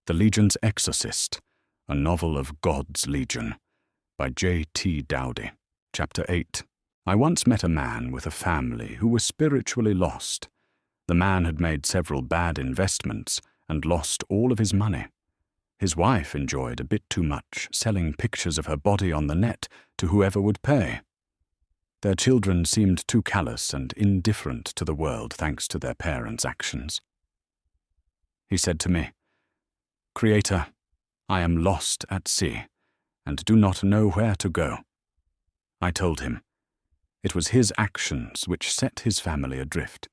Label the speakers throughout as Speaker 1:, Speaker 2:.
Speaker 1: The Legion's Exorcist, a novel of God's Legion, by J.T. Dowdy. Chapter 8. I once met a man with a family who was spiritually lost. The man had made several bad investments and lost all of his money. His wife enjoyed a bit too much selling pictures of her body on the net to whoever would pay. Their children seemed too callous and indifferent to the world thanks to their parents' actions. He said to me, "Creator, I am lost at sea and do not know where to go." I told him it was his actions which set his family adrift,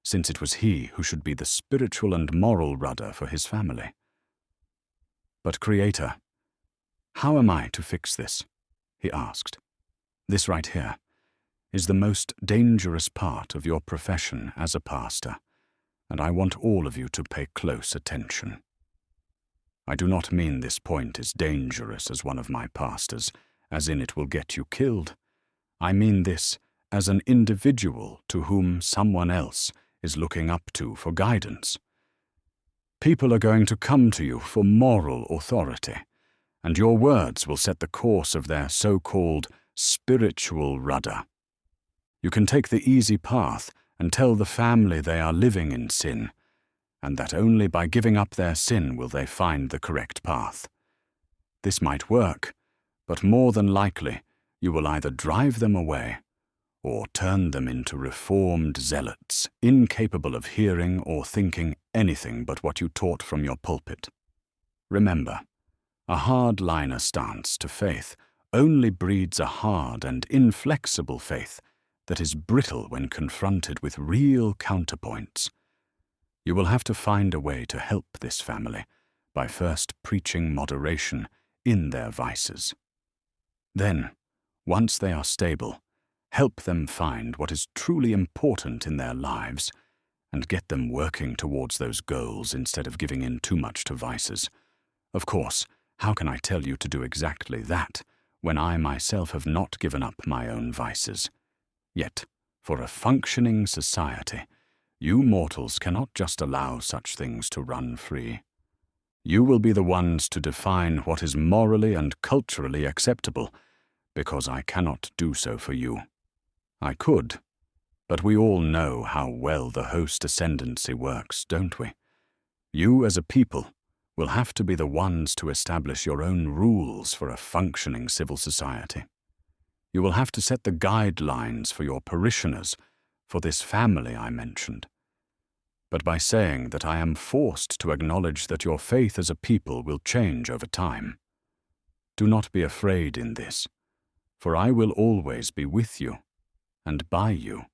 Speaker 1: since it was he who should be the spiritual and moral rudder for his family. "But Creator, how am I to fix this?" he asked. "This right here is the most dangerous part of your profession as a pastor, and I want all of you to pay close attention. I do not mean this point is dangerous as one of my pastors, as in it will get you killed. I mean this as an individual to whom someone else is looking up to for guidance. People are going to come to you for moral authority, and your words will set the course of their so-called spiritual rudder. You can take the easy path and tell the family they are living in sin, and that only by giving up their sin will they find the correct path. This might work, but more than likely you will either drive them away or turn them into reformed zealots, incapable of hearing or thinking anything but what you taught from your pulpit. Remember, a hardliner stance to faith only breeds a hard and inflexible faith that is brittle when confronted with real counterpoints. You will have to find a way to help this family by first preaching moderation in their vices. Then, once they are stable, help them find what is truly important in their lives and get them working towards those goals instead of giving in too much to vices. Of course, how can I tell you to do exactly that when I myself have not given up my own vices? Yet, for a functioning society, you mortals cannot just allow such things to run free. You will be the ones to define what is morally and culturally acceptable, because I cannot do so for you. I could, but we all know how well the Host Ascendency works, don't we? You as a people will have to be the ones to establish your own rules for a functioning civil society. You will have to set the guidelines for your parishioners, for this family I mentioned. But by saying that I am forced to acknowledge that your faith as a people will change over time. Do not be afraid in this, for I will always be with you and by you.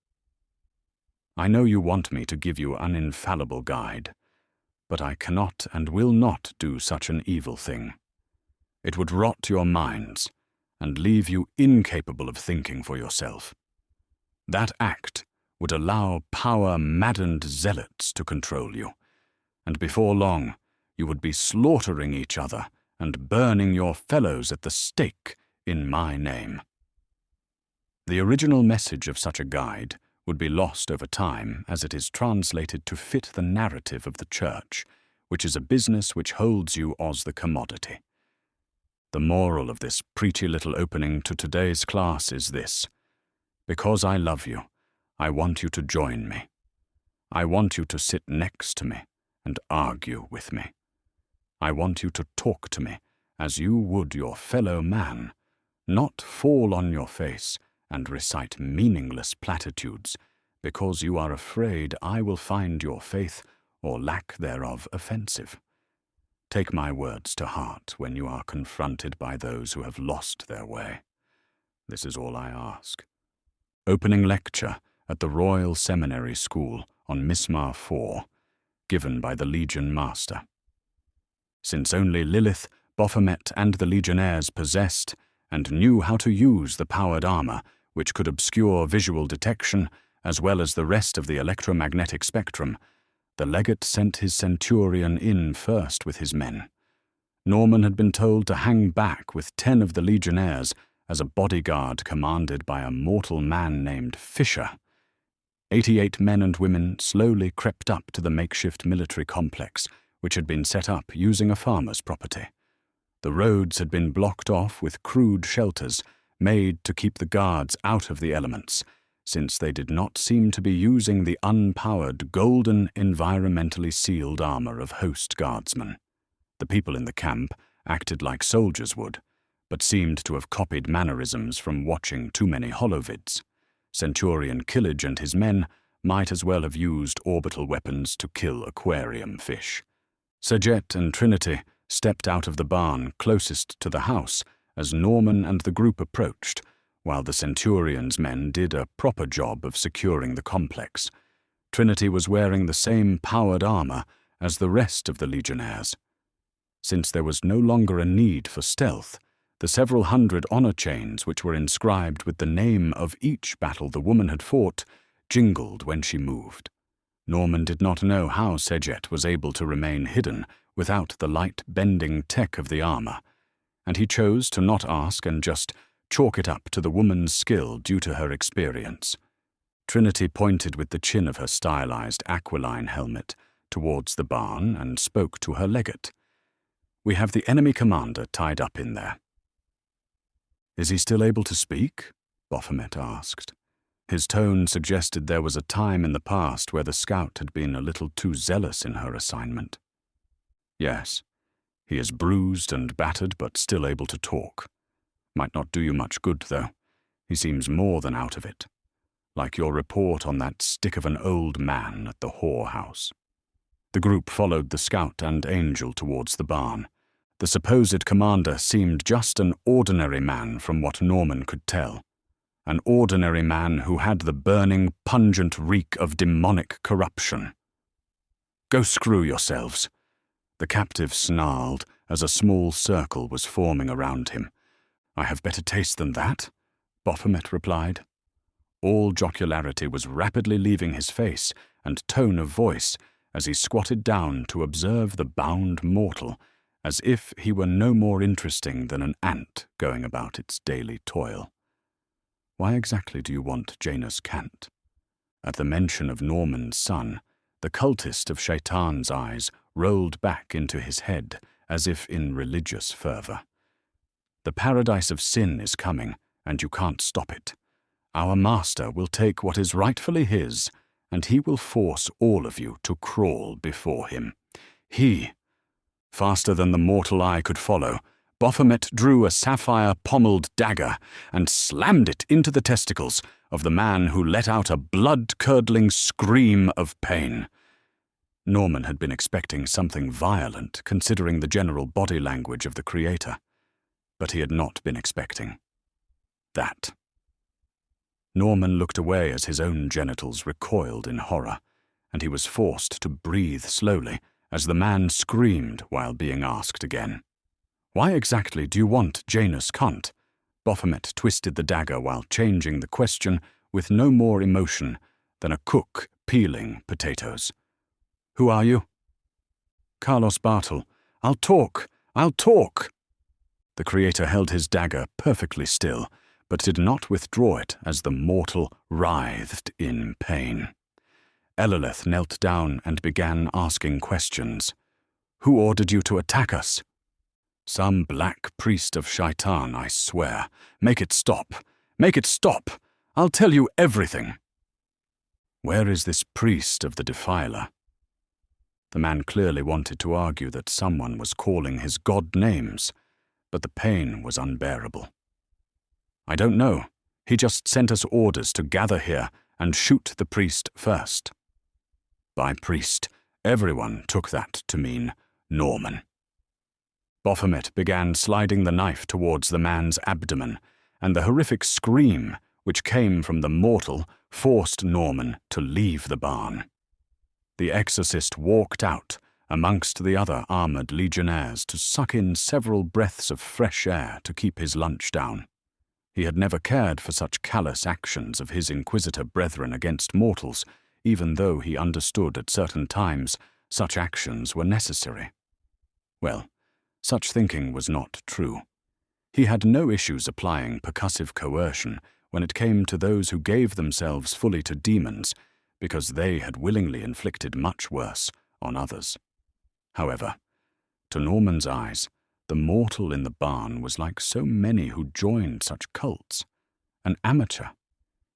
Speaker 1: I know you want me to give you an infallible guide, but I cannot and will not do such an evil thing. It would rot your minds and leave you incapable of thinking for yourself. That act would allow power-maddened zealots to control you, and before long you would be slaughtering each other and burning your fellows at the stake in my name. The original message of such a guide would be lost over time as it is translated to fit the narrative of the Church, which is a business which holds you as the commodity. The moral of this preachy little opening to today's class is this: because I love you, I want you to join me. I want you to sit next to me and argue with me. I want you to talk to me as you would your fellow man, not fall on your face and recite meaningless platitudes because you are afraid I will find your faith or lack thereof offensive. Take my words to heart when you are confronted by those who have lost their way. This is all I ask. Opening lecture at the Royal Seminary School on Mismar 4, given by the Legion Master. Since only Lilith, Baphomet, and the Legionnaires possessed and knew how to use the powered armor, which could obscure visual detection as well as the rest of the electromagnetic spectrum, the legate sent his centurion in first with his men. Norman had been told to hang back with 10 of the Legionnaires as a bodyguard commanded by a mortal man named Fisher. 88 men and women slowly crept up to the makeshift military complex, which had been set up using a farmer's property. The roads had been blocked off with crude shelters made to keep the guards out of the elements, since they did not seem to be using the unpowered, golden, environmentally sealed armor of Host guardsmen. The people in the camp acted like soldiers would, but seemed to have copied mannerisms from watching too many holovids. Centurion Killage and his men might as well have used orbital weapons to kill aquarium fish. Sajet and Trinity stepped out of the barn closest to the house as Norman and the group approached, while the Centurion's men did a proper job of securing the complex. Trinity was wearing the same powered armor as the rest of the legionnaires. Since there was no longer a need for stealth, the several hundred honor chains which were inscribed with the name of each battle the woman had fought jingled when she moved. Norman did not know how Sajet was able to remain hidden without the light-bending tech of the armor, and he chose to not ask and just chalk it up to the woman's skill due to her experience. Trinity pointed with the chin of her stylized aquiline helmet towards the barn and spoke to her legate. "We have the enemy commander tied up in there." "Is he still able to speak?" Baphomet asked. His tone suggested there was a time in the past where the scout had been a little too zealous in her assignment. "Yes. He is bruised and battered, but still able to talk. Might not do you much good, though. He seems more than out of it. Like your report on that stick of an old man at the whorehouse." The group followed the scout and angel towards the barn. The supposed commander seemed just an ordinary man from what Norman could tell. An ordinary man who had the burning, pungent reek of demonic corruption. "Go screw yourselves," the captive snarled as a small circle was forming around him. "I have better taste than that," Baphomet replied. All jocularity was rapidly leaving his face and tone of voice as he squatted down to observe the bound mortal, as if he were no more interesting than an ant going about its daily toil. "Why exactly do you want Janus Kant?" At the mention of Norman's son, the cultist of Shaitan's eyes rolled back into his head as if in religious fervor. "The paradise of sin is coming, and you can't stop it. Our master will take what is rightfully his, and he will force all of you to crawl before him. He..." Faster than the mortal eye could follow, Baphomet drew a sapphire-pommeled dagger and slammed it into the testicles of the man who let out a blood-curdling scream of pain. Norman had been expecting something violent, considering the general body language of the creator, but he had not been expecting that. Norman looked away as his own genitals recoiled in horror, and he was forced to breathe slowly as the man screamed while being asked again. "Why exactly do you want Janus Kant?" Baphomet twisted the dagger while changing the question with no more emotion than a cook peeling potatoes. "Who are you?" "Carlos Bartle. I'll talk. The creator held his dagger perfectly still, but did not withdraw it as the mortal writhed in pain. Eloleth knelt down and began asking questions. "Who ordered you to attack us?" "Some black priest of Shaitan, I swear. Make it stop. Make it stop. I'll tell you everything." "Where is this priest of the defiler?" The man clearly wanted to argue that someone was calling his god names, but the pain was unbearable. "I don't know. He just sent us orders to gather here and shoot the priest first." By priest, everyone took that to mean Norman. Baphomet began sliding the knife towards the man's abdomen, and the horrific scream, which came from the mortal, forced Norman to leave the barn. The exorcist walked out amongst the other armored legionnaires to suck in several breaths of fresh air to keep his lunch down. He had never cared for such callous actions of his inquisitor brethren against mortals, even though he understood at certain times such actions were necessary. Well, such thinking was not true. He had no issues applying percussive coercion when it came to those who gave themselves fully to demons, because they had willingly inflicted much worse on others. However, to Norman's eyes, the mortal in the barn was like so many who joined such cults. An amateur.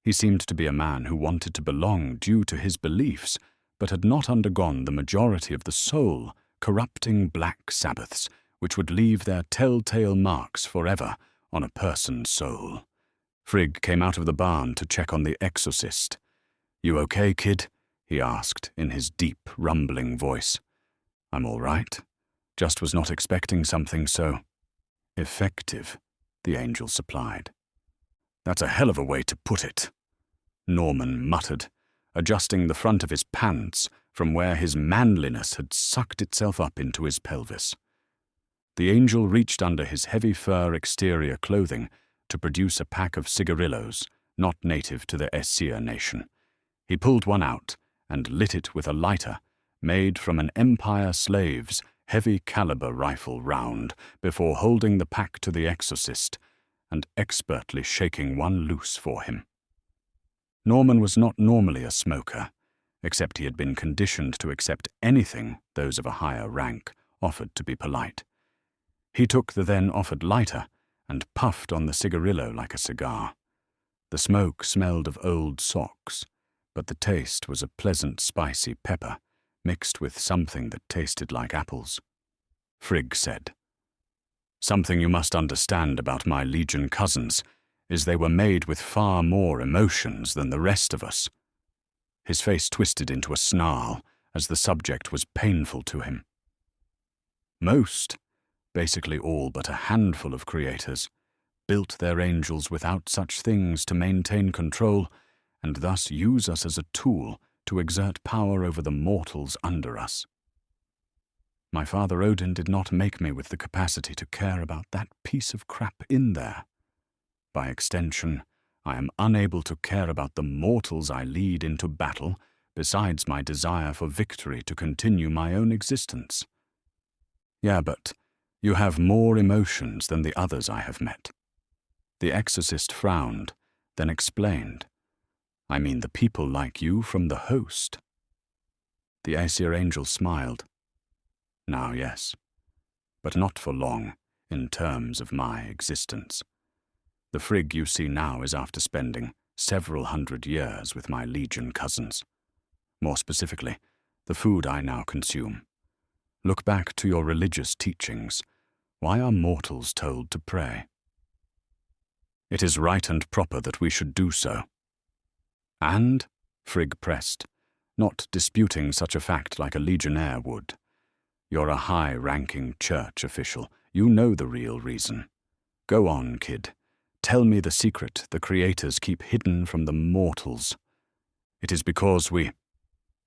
Speaker 1: He seemed to be a man who wanted to belong due to his beliefs, but had not undergone the majority of the soul, corrupting black Sabbaths, which would leave their telltale marks forever on a person's soul. Frigg came out of the barn to check on the exorcist. "You okay, kid?" he asked in his deep, rumbling voice. "I'm all right. Just was not expecting something so effective," the angel supplied. "That's a hell of a way to put it," Norman muttered, adjusting the front of his pants from where his manliness had sucked itself up into his pelvis. The angel reached under his heavy fur exterior clothing to produce a pack of cigarillos, not native to the Esir nation. He pulled one out and lit it with a lighter made from an Empire slave's heavy-caliber rifle round before holding the pack to the exorcist and expertly shaking one loose for him. Norman was not normally a smoker, except he had been conditioned to accept anything those of a higher rank offered to be polite. He took the then offered lighter and puffed on the cigarillo like a cigar. The smoke smelled of old socks, but the taste was a pleasant spicy pepper mixed with something that tasted like apples. Frigg said, "Something you must understand about my Legion cousins is they were made with far more emotions than the rest of us." His face twisted into a snarl as the subject was painful to him. Most, basically all but a handful of creators, built their angels without such things to maintain control and thus use us as a tool to exert power over the mortals under us. My father Odin did not make me with the capacity to care about that piece of crap in there. By extension, I am unable to care about the mortals I lead into battle, besides my desire for victory to continue my own existence. Yeah, but you have more emotions than the others I have met. The exorcist frowned, then explained. I mean the people like you from the host. The Aesir angel smiled. Now, yes, but not for long, in terms of my existence. The Frigg you see now is after spending several hundred years with my Legion cousins. More specifically, the food I now consume. Look back to your religious teachings. Why are mortals told to pray? It is right and proper that we should do so. And, Frigg pressed, not disputing such a fact like a legionnaire would. You're a high-ranking church official. You know the real reason. Go on, kid. Tell me the secret the creators keep hidden from the mortals. It is because we...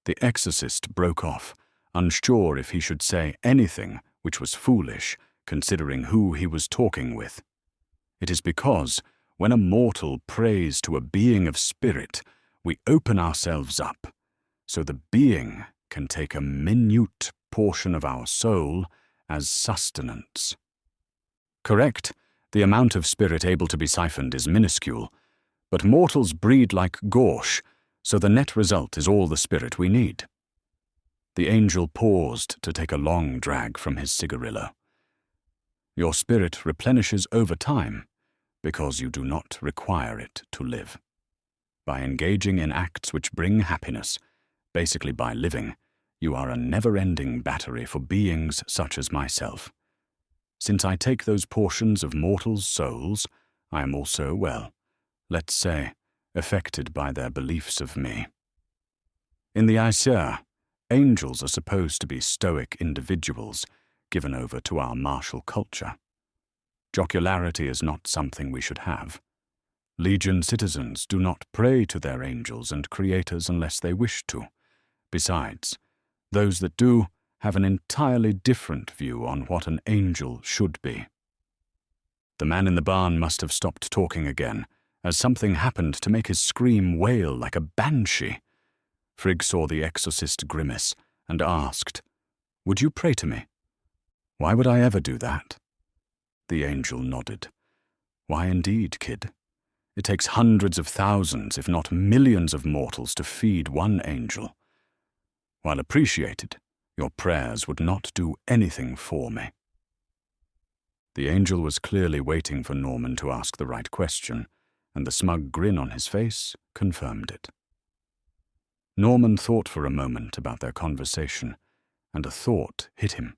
Speaker 1: The exorcist broke off, unsure if he should say anything which was foolish, considering who he was talking with. It is because, when a mortal prays to a being of spirit, we open ourselves up, so the being can take a minute portion of our soul as sustenance. Correct, the amount of spirit able to be siphoned is minuscule, but mortals breed like gauche, so the net result is all the spirit we need. The angel paused to take a long drag from his cigarillo. Your spirit replenishes over time, because you do not require it to live. By engaging in acts which bring happiness, basically by living, you are a never-ending battery for beings such as myself. Since I take those portions of mortals' souls, I am also, well, let's say, affected by their beliefs of me. In the Aesir, angels are supposed to be stoic individuals given over to our martial culture. Jocularity is not something we should have. Legion citizens do not pray to their angels and creators unless they wish to. Besides, those that do have an entirely different view on what an angel should be. The man in the barn must have stopped talking again, as something happened to make his scream wail like a banshee. Frigg saw the exorcist grimace and asked, "Would you pray to me?" "Why would I ever do that?" The angel nodded. "Why indeed, kid? It takes hundreds of thousands, if not millions of mortals to feed one angel. While appreciated, Your prayers would not do anything for me." The angel was clearly waiting for Norman to ask the right question, and the smug grin on his face confirmed it. Norman thought for a moment about their conversation, and a thought hit him.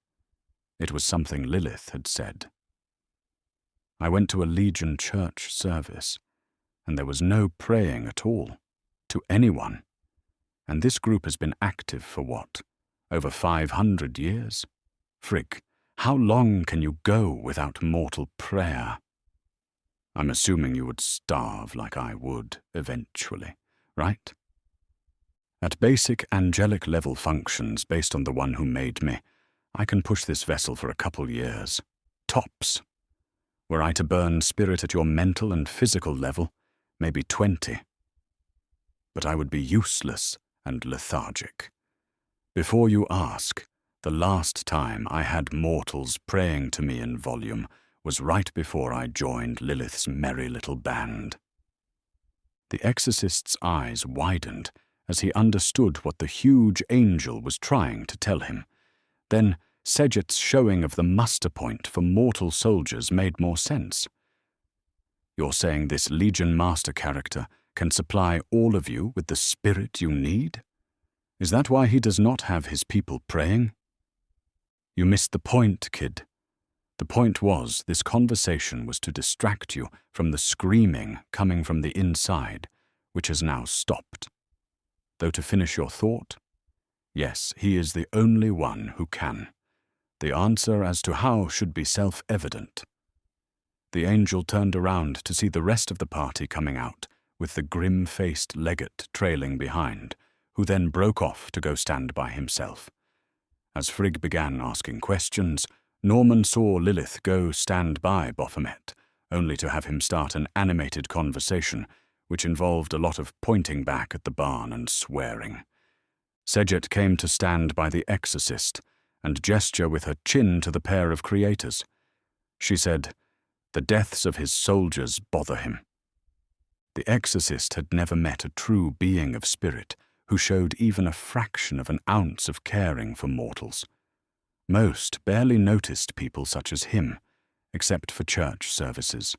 Speaker 1: It was something Lilith had said. "I went to a Legion church service, and there was no praying at all, to anyone. And this group has been active for what? Over 500 years? Frig, how long can you go without mortal prayer? I'm assuming you would starve like I would eventually, right? At basic angelic level functions based on the one who made me, I can push this vessel for a couple years. Tops. Were I to burn spirit at your mental and physical level, maybe 20. But I would be useless and lethargic. Before you ask, the last time I had mortals praying to me in volume was right before I joined Lilith's merry little band." The exorcist's eyes widened as he understood what the huge angel was trying to tell him. Then Sejet's showing of the muster point for mortal soldiers made more sense. "You're saying this Legion Master character can supply all of you with the spirit you need? Is that why he does not have his people praying?" "You missed the point, kid. The point was this conversation was to distract you from the screaming coming from the inside, which has now stopped. Though to finish your thought, yes, he is the only one who can. The answer as to how should be self-evident." The angel turned around to see the rest of the party coming out, with the grim-faced legate trailing behind, who then broke off to go stand by himself. As Frigg began asking questions, Norman saw Lilith go stand by Baphomet, only to have him start an animated conversation, which involved a lot of pointing back at the barn and swearing. Sejet came to stand by the exorcist and gesture with her chin to the pair of creators. She said, "The deaths of his soldiers bother him." The exorcist had never met a true being of spirit who showed even a fraction of an ounce of caring for mortals. Most barely noticed people such as him, except for church services.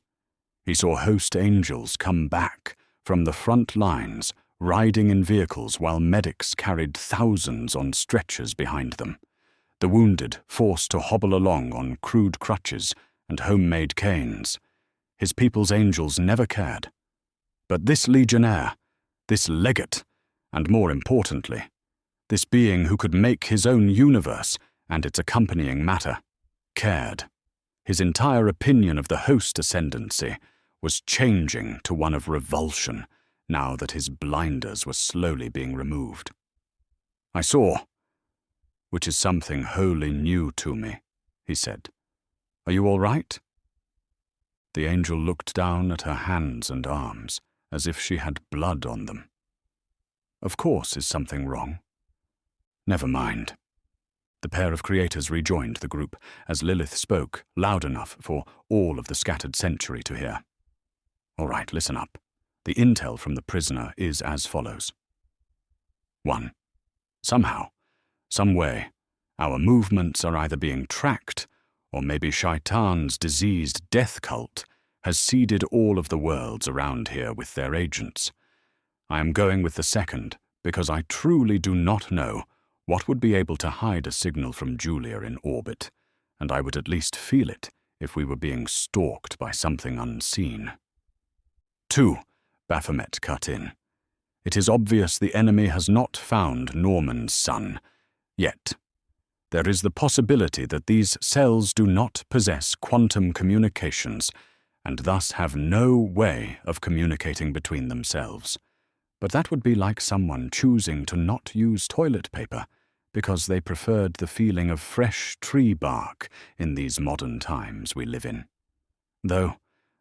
Speaker 1: He saw host angels come back from the front lines, riding in vehicles while medics carried thousands on stretchers behind them. The wounded forced to hobble along on crude crutches and homemade canes. His people's angels never cared. But this legionnaire, this legate, and more importantly, this being who could make his own universe and its accompanying matter, cared. His entire opinion of the Host Ascendency was changing to one of revulsion now that his blinders were slowly being removed. "I saw, which is something wholly new to me," he said. "Are you all right?" The angel looked down at her hands and arms, as if she had blood on them. "Of course, is something wrong?" "Never mind." The pair of creators rejoined the group as Lilith spoke, loud enough for all of the scattered century to hear. "All right, listen up. The intel from the prisoner is as follows. 1. Somehow, some way, our movements are either being tracked, or maybe Shaitan's diseased death cult has seeded all of the worlds around here with their agents. I am going with the second because I truly do not know what would be able to hide a signal from Julia in orbit, and I would at least feel it if we were being stalked by something unseen. 2. Baphomet cut in. It is obvious the enemy has not found Norman's son, yet. There is the possibility that these cells do not possess quantum communications, and thus have no way of communicating between themselves. But that would be like someone choosing to not use toilet paper because they preferred the feeling of fresh tree bark in these modern times we live in. Though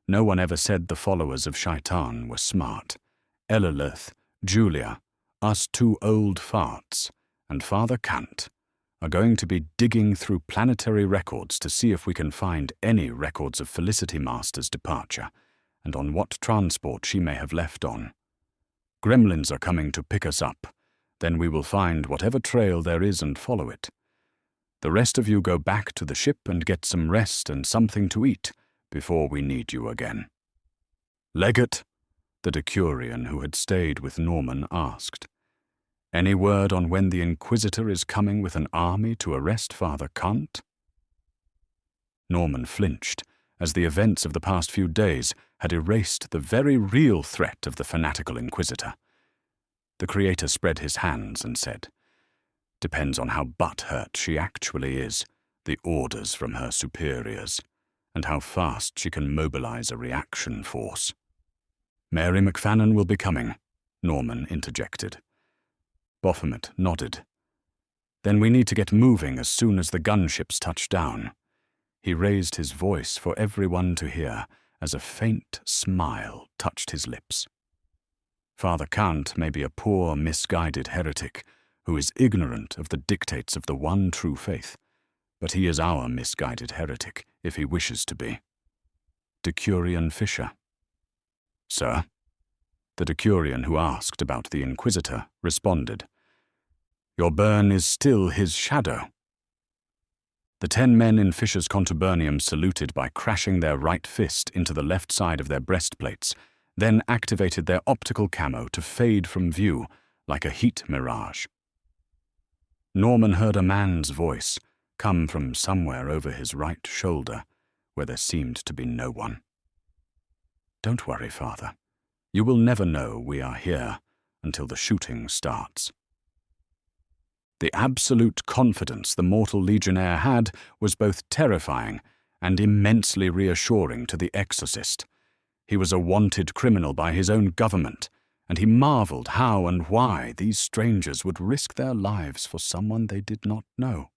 Speaker 1: no one ever said the followers of Shaitan were smart. Elilith, Julia, us two old farts, and Father Kant are going to be digging through planetary records to see if we can find any records of Felicity Master's departure and on what transport she may have left on. Gremlins are coming to pick us up. Then we will find whatever trail there is and follow it. The rest of you go back to the ship and get some rest and something to eat before we need you again." "Legate," the decurion who had stayed with Norman asked, "any word on when the Inquisitor is coming with an army to arrest Father Kant?" Norman flinched, as the events of the past few days had erased the very real threat of the fanatical Inquisitor. The Creator spread his hands and said, "Depends on how butthurt she actually is, the orders from her superiors, and how fast she can mobilize a reaction force." "Mary McFadden will be coming," Norman interjected. Baphomet nodded. "Then we need to get moving as soon as the gunships touch down." He raised his voice for everyone to hear as a faint smile touched his lips. "Father Kant may be a poor, misguided heretic who is ignorant of the dictates of the one true faith, but he is our misguided heretic if he wishes to be." Decurion Fisher. "Sir?" The decurion who asked about the Inquisitor responded, "Your burn is still his shadow." The 10 men in Fisher's contubernum saluted by crashing their right fist into the left side of their breastplates, then activated their optical camo to fade from view like a heat mirage. Norman heard a man's voice come from somewhere over his right shoulder, where there seemed to be no one. "Don't worry, Father. You will never know we are here until the shooting starts." The absolute confidence the mortal legionnaire had was both terrifying and immensely reassuring to the exorcist. He was a wanted criminal by his own government, and he marveled how and why these strangers would risk their lives for someone they did not know.